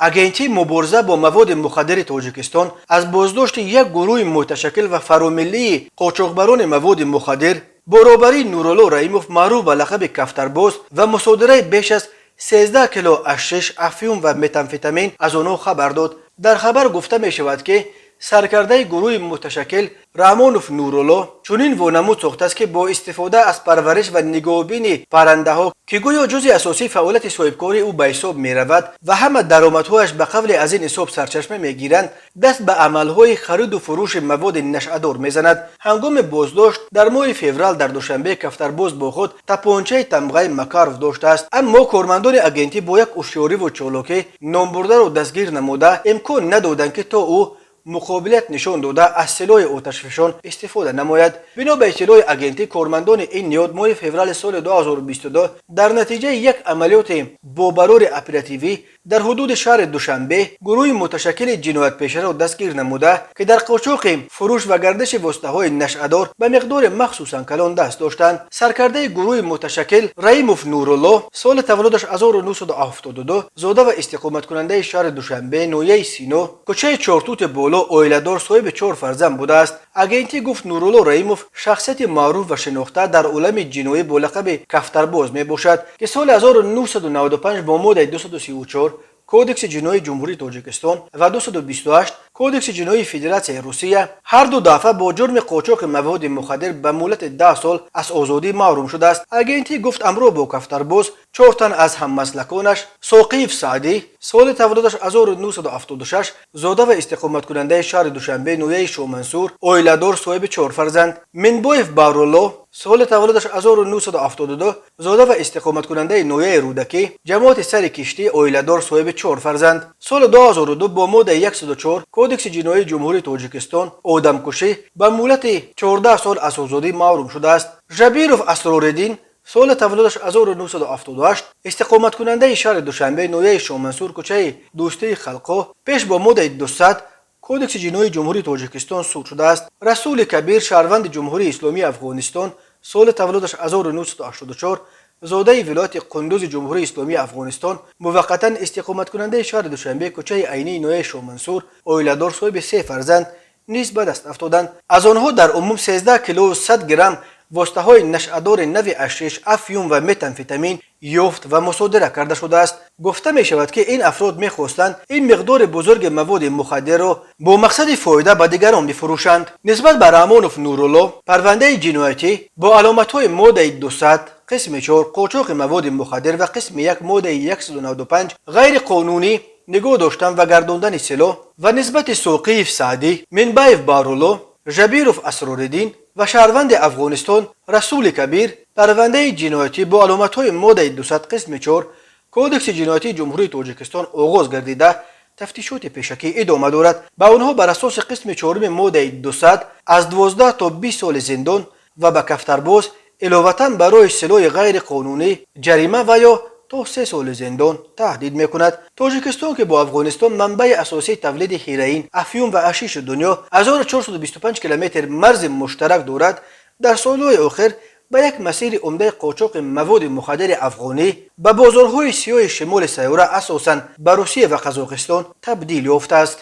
агентии мубориза бо маводи мухаддири тоҷикистон аз боздошти як гурӯҳи муташаккил ва фаромиллии қочоқбарони маводи мухаддир боробари Нурулло Раимов маъруф ба лақаби Кафтарбоз ва мусодираи беш аз 13 кило ашиш афиум ва метамфетамин аз онҳо хабар дод. дар хабар гуфта мешавад ки саркардаи гурӯҳи муташаккил Раҳмонов Нурулло чунин вонамуд сохтааст ки бо истифода аз парвариш ва нигоҳубини паррандаҳо ки гӯё ҷузъи асосии фаъолияти соҳибкорӣ ӯ ба ҳисоб меравад ва ҳама даромадҳояш ба қавли аз ин ҳисоб сарчашма мегиранд, даст ба амалҳои хариду фурӯши маводи нашъадор мезанад. ҳангоми боздошт дар моҳи феврал дар душанбе Кафтарбоз бо худ тапончаи тамғаи Макаров доштааст. аммо кормандони агентӣ бо як ҳушёриву чолокӣ номбурдаро дастгир намуда имкон надоданд ки то ӯ муқобилият нишон дода аз силоҳи оташфишон истифода намояд. бино ба иттилои агентӣ кормандони ин ниҳод моҳи феврали соли 2022 дар натиҷаи як амалиёти бобарори оперативӣ дар ҳудуди шаҳри Душанбе гурӯҳи муташаккили ҷиноятпешаро дастгир намуда ки дар қочоқи фурӯш ва гардиши воситаҳои нашъадор ба миқдори махсусан калон даст доштанд. саркардаи гурӯҳи муташаккил Раимов Нурулло соли таваллудаш 1972 зода ва истиқоматкунандаи шаҳри Душанбе, ноҳияи Сино, кӯчаи Чортути боло, оиладор, соҳиби 4 фарзанд будааст. агентӣ гуфт Нурулло Раимов шахсияти маъруф ва шинохта дар олами ҷиноӣ бо лақаби Кафтарбоз мебошад ки соли 1995 бо моддаи 234 Кодекси ҷиноии ҷумҳурии Тоҷикистон ва 228 Кодекси ҷиноии Федератсияи Русия ҳар ду дафъа бо ҷурми қочоқи маводи мухаддир ба муддати 10 сол аз озодӣ маҳрум шудааст. агентӣ гуфт амрӯ бо Кафтарбоз 4 тан аз ҳаммаслаконаш Соқиев Саъдӣ соли таваллудаш 1976 зода ва истиқоматкунандаи шаҳри Душанбе, ноҳияи Шомансур, оиладор, соҳиби 4 фарзанд, Минбоев Баврулло соли таваллудаш 1972 зода ва истиқоматкунандаи ноҳияи Рӯдакӣ, ҷамоати Сари Киштӣ, оиладор, соҳиби 4 фарзанд. соли 2002 бо моддаи 104 Кодекси ҷиноии ҷумҳурии Тоҷикистон одамкушӣ ба муддати 14 сол аз озодӣ маҳрум шудааст. Жабиров Асрориддин соли таваллудаш 1978 истиқоматкунандаи шаҳри Душанбе, ноҳияи Шомансур, кӯчаи Дӯстии Халқо пеш бо моддаи 200 Кодекси ҷиноии ҷумҳурии Тоҷикистон суд шудааст. Расули Кабир шаҳрванди ҷумҳурии Исломии Афғонистон соли таваллудаш 1984 зодаи вилояти Қундузи ҷумҳурии Исломии Афғонистон муваққатан истиқоматкунандаи шаҳри Душанбе, кӯчаи Айнии ноҳияи Шомансур, оиладор, соҳиби 3 фарзанд низ ба даст афтоданд. аз онҳо дар умум 13 кило 100 грамм воситаҳои нашъадори нави ашиш, афиум ва метамфетамин ёфт ва мусодира карда шудааст. гуфта мешавад ки ин афрод мехостанд ин миқдори бузурги маводи мухаддирро бо мақсади фоида ба дигарон бифурӯшанд. нисбат ба Раҳмонов Нурулло парвандаи ҷиноятӣ бо аломатҳои моддаи 200 қисми 4 қочоқи маводи мухаддир ва қисми 1 моддаи 195 ғайриқонунӣ нигоҳ доштан ва гардондани силоҳ ва нисбати Соқиев Саъдӣ, Минбаев Баврулло, Жабиров Асрориддин ва шаҳрванди Афғонистон Расули Кабир парвандаи ҷиноятӣ бо аломатҳои моддаи 200 қисми 4 Кодекси ҷиноятии ҷумҳурии Тоҷикистон оғоз гардида тафтишоти пешакӣ идома дорад. ба онҳо бар асоси қисми 4 моддаи 200 аз 12 то 20 соли зиндон ва ба Кафтарбоз иловатан барои силоҳи ғайриқонунӣ ҷарима ва ё то 3 соли зиндон таҳдид мекунад. Тоҷикистон ки бо Афғонистон манбаи асосии тавлиди ҳероин, афиум ва ашиши дунё 1425 километр марзи муштарак дорад, дар солҳои охир ба як масири умдаи қочоқи маводи мухаддири афғонӣ ба бозорҳои сиёҳи шимоли сайёра асосан ба Русия ва Қазоқистон табдил ёфтааст.